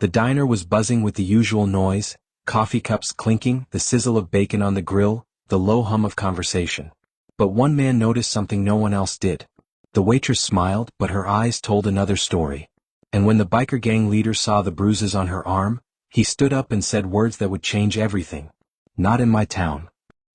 The diner was buzzing with the usual noise, coffee cups clinking, the sizzle of bacon on the grill, the low hum of conversation. But one man noticed something no one else did. The waitress smiled, but her eyes told another story. And when the biker gang leader saw the bruises on her arm, he stood up and said words that would change everything. Not in my town.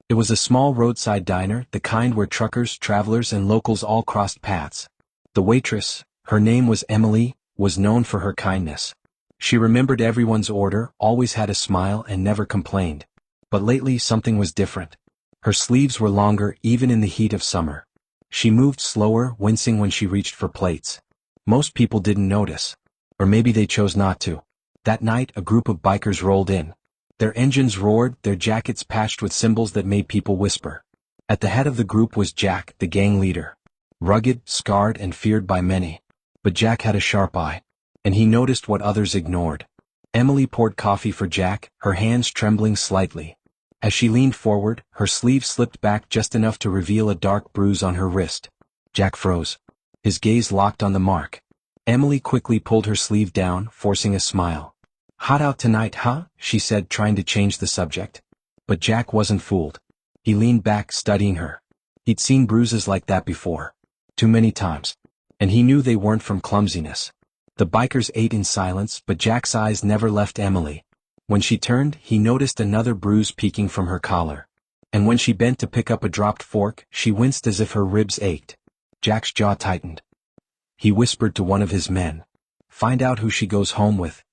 It was a small roadside diner, the kind where truckers, travelers, and locals all crossed paths. The waitress, her name was Emily, was known for her kindness. She remembered everyone's order, always had a smile, and never complained. But lately something was different. Her sleeves were longer, even in the heat of summer. She moved slower, wincing when she reached for plates. Most people didn't notice. Or maybe they chose not to. That night a group of bikers rolled in. Their engines roared, their jackets patched with symbols that made people whisper. At the head of the group was Jack, the gang leader. Rugged, scarred, and feared by many. But Jack had a sharp eye. And he noticed what others ignored. Emily poured coffee for Jack, her hands trembling slightly. As she leaned forward, her sleeve slipped back just enough to reveal a dark bruise on her wrist. Jack froze. His gaze locked on the mark. Emily quickly pulled her sleeve down, forcing a smile. "Hot out tonight, huh?" she said, trying to change the subject. But Jack wasn't fooled. He leaned back, studying her. He'd seen bruises like that before. Too many times. And he knew they weren't from clumsiness. The bikers ate in silence, but Jack's eyes never left Emily. When she turned, he noticed another bruise peeking from her collar. And when she bent to pick up a dropped fork, she winced as if her ribs ached. Jack's jaw tightened. He whispered to one of his men. "Find out who she goes home with."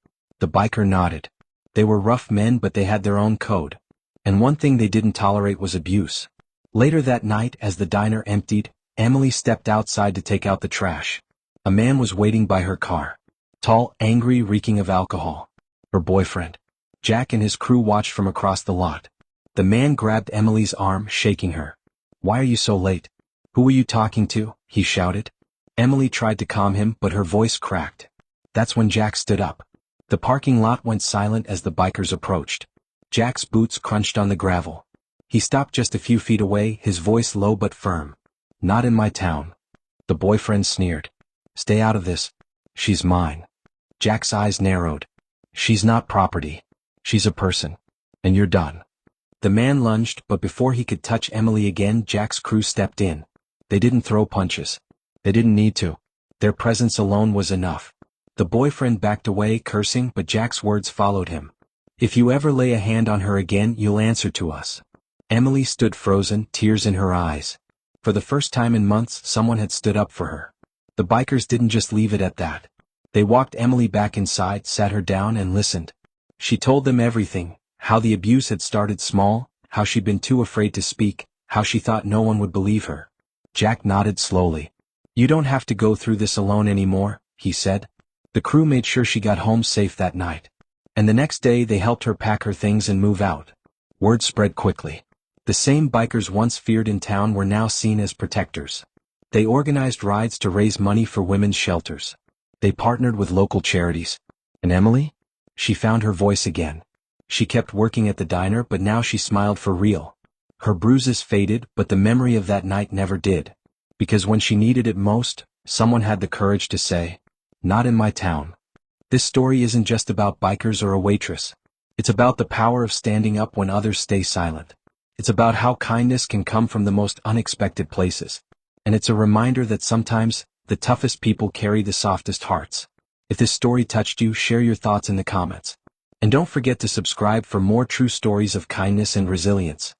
The biker nodded. They were rough men, but they had their own code. And one thing they didn't tolerate was abuse. Later that night, as the diner emptied, Emily stepped outside to take out the trash. A man was waiting by her car. Tall, angry, reeking of alcohol. Her boyfriend. Jack and his crew watched from across the lot. The man grabbed Emily's arm, shaking her. "Why are you so late? Who were you talking to?" he shouted. Emily tried to calm him, but her voice cracked. That's when Jack stood up. The parking lot went silent as the bikers approached. Jack's boots crunched on the gravel. He stopped just a few feet away, his voice low but firm. "Not in my town." The boyfriend sneered. "Stay out of this. She's mine." Jack's eyes narrowed. "She's not property. She's a person. And you're done." The man lunged, but before he could touch Emily again, Jack's crew stepped in. They didn't throw punches. They didn't need to. Their presence alone was enough. The boyfriend backed away, cursing, but Jack's words followed him. "If you ever lay a hand on her again, you'll answer to us." Emily stood frozen, tears in her eyes. For the first time in months, someone had stood up for her. The bikers didn't just leave it at that. They walked Emily back inside, sat her down, and listened. She told them everything, how the abuse had started small, how she'd been too afraid to speak, how she thought no one would believe her. Jack nodded slowly. "You don't have to go through this alone anymore," he said. The crew made sure she got home safe that night. And the next day they helped her pack her things and move out. Word spread quickly. The same bikers once feared in town were now seen as protectors. They organized rides to raise money for women's shelters. They partnered with local charities. And Emily? She found her voice again. She kept working at the diner, but now she smiled for real. Her bruises faded, but the memory of that night never did. Because when she needed it most, someone had the courage to say, "Not in my town." This story isn't just about bikers or a waitress. It's about the power of standing up when others stay silent. It's about how kindness can come from the most unexpected places. And it's a reminder that sometimes, the toughest people carry the softest hearts. If this story touched you, share your thoughts in the comments. And don't forget to subscribe for more true stories of kindness and resilience.